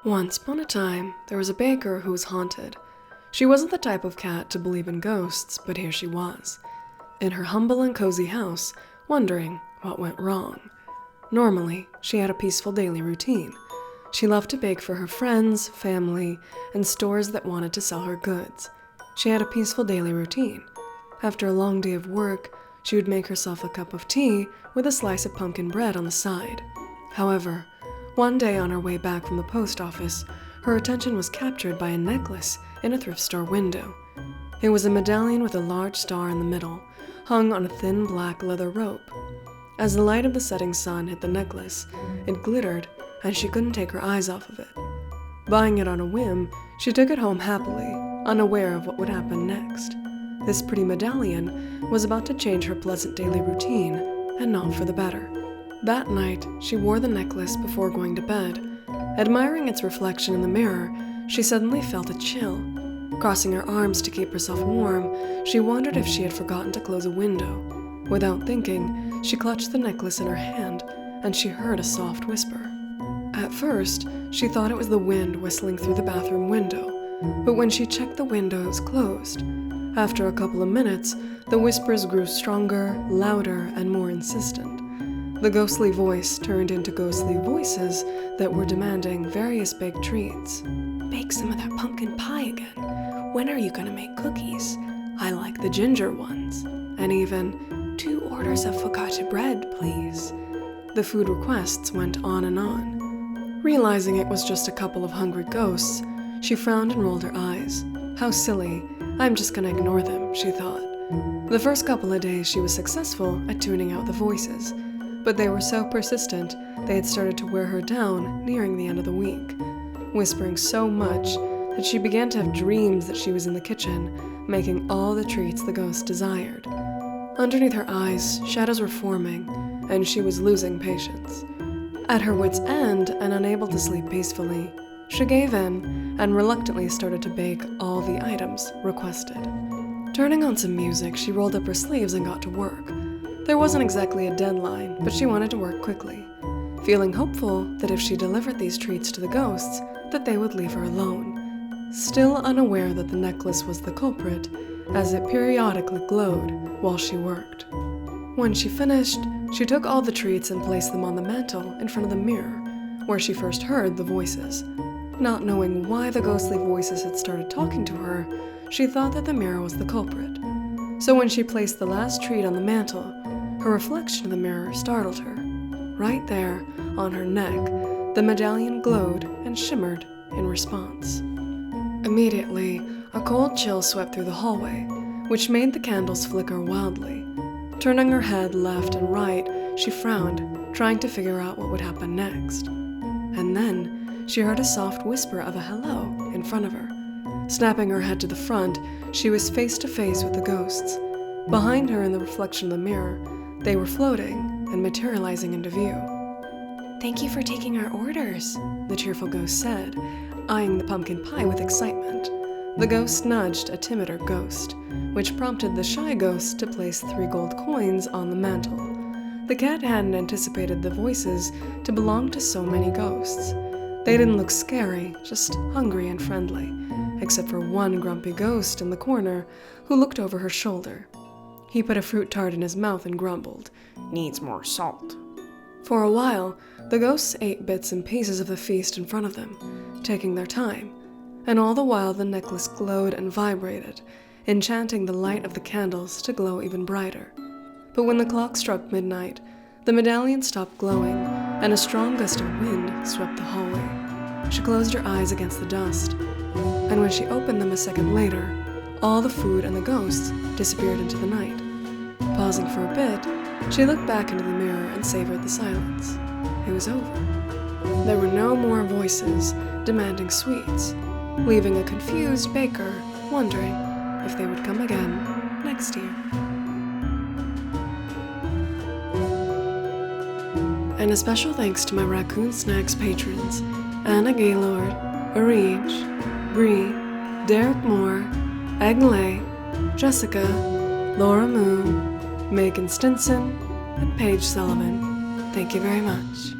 Once upon a time, there was a baker who was haunted. She wasn't the type of cat to believe in ghosts, but here she was, in her humble and cozy house, wondering what went wrong. Normally, she had a peaceful daily routine. She loved to bake for her friends, family, and stores that wanted to sell her goods. She had a peaceful daily routine. After a long day of work, she would make herself a cup of tea with a slice of pumpkin bread on the side. However, one day on her way back from the post office, her attention was captured by a necklace in a thrift store window. It was a medallion with a large star in the middle, hung on a thin black leather rope. As the light of the setting sun hit the necklace, it glittered, and she couldn't take her eyes off of it. Buying it on a whim, she took it home happily, unaware of what would happen next. This pretty medallion was about to change her pleasant daily routine, and not for the better. That night, she wore the necklace before going to bed. Admiring its reflection in the mirror, she suddenly felt a chill. Crossing her arms to keep herself warm, she wondered if she had forgotten to close a window. Without thinking, she clutched the necklace in her hand, and she heard a soft whisper. At first, she thought it was the wind whistling through the bathroom window, but when she checked the window, it was closed. After a couple of minutes, the whispers grew stronger, louder, and more insistent. The ghostly voice turned into ghostly voices that were demanding various baked treats. "Bake some of that pumpkin pie again. When are you gonna make cookies? I like the ginger ones." And even, 2 orders of focaccia bread, please." The food requests went on and on. Realizing it was just a couple of hungry ghosts, she frowned and rolled her eyes. How silly. I'm just gonna ignore them, she thought. The first couple of days she was successful at tuning out the voices, but they were so persistent they had started to wear her down nearing the end of the week, whispering so much that she began to have dreams that she was in the kitchen, making all the treats the ghost desired. Underneath her eyes, shadows were forming, and she was losing patience. At her wit's end and unable to sleep peacefully, she gave in and reluctantly started to bake all the items requested. Turning on some music, she rolled up her sleeves and got to work. There wasn't exactly a deadline, but she wanted to work quickly, feeling hopeful that if she delivered these treats to the ghosts, that they would leave her alone. Still unaware that the necklace was the culprit, as it periodically glowed while she worked. When she finished, she took all the treats and placed them on the mantel in front of the mirror, where she first heard the voices. Not knowing why the ghostly voices had started talking to her, she thought that the mirror was the culprit. So when she placed the last treat on the mantel, her reflection in the mirror startled her. Right there, on her neck, the medallion glowed and shimmered in response. Immediately, a cold chill swept through the hallway, which made the candles flicker wildly. Turning her head left and right, she frowned, trying to figure out what would happen next. And then, she heard a soft whisper of a hello in front of her. Snapping her head to the front, she was face to face with the ghosts. Behind her in the reflection of the mirror, they were floating and materializing into view. "Thank you for taking our orders," the cheerful ghost said, eyeing the pumpkin pie with excitement. The ghost nudged a timider ghost, which prompted the shy ghost to place 3 gold coins on the mantel. The cat hadn't anticipated the voices to belong to so many ghosts. They didn't look scary, just hungry and friendly, except for one grumpy ghost in the corner who looked over her shoulder. He put a fruit tart in his mouth and grumbled, "Needs more salt." For a while, the ghosts ate bits and pieces of the feast in front of them, taking their time, and all the while the necklace glowed and vibrated, enchanting the light of the candles to glow even brighter. But when the clock struck midnight, the medallion stopped glowing, and a strong gust of wind swept the hallway. She closed her eyes against the dust, and when she opened them a second later, all the food and the ghosts disappeared into the night. Pausing for a bit, she looked back into the mirror and savored the silence. It was over. There were no more voices demanding sweets, leaving a confused baker wondering if they would come again next year. And a special thanks to my Raccoon Snacks patrons, Anna Gaylord, Arij, Bree, Derek Moore, Eglay, Jessica, Laura Moon, Megan Stinson, and Paige Sullivan. Thank you very much.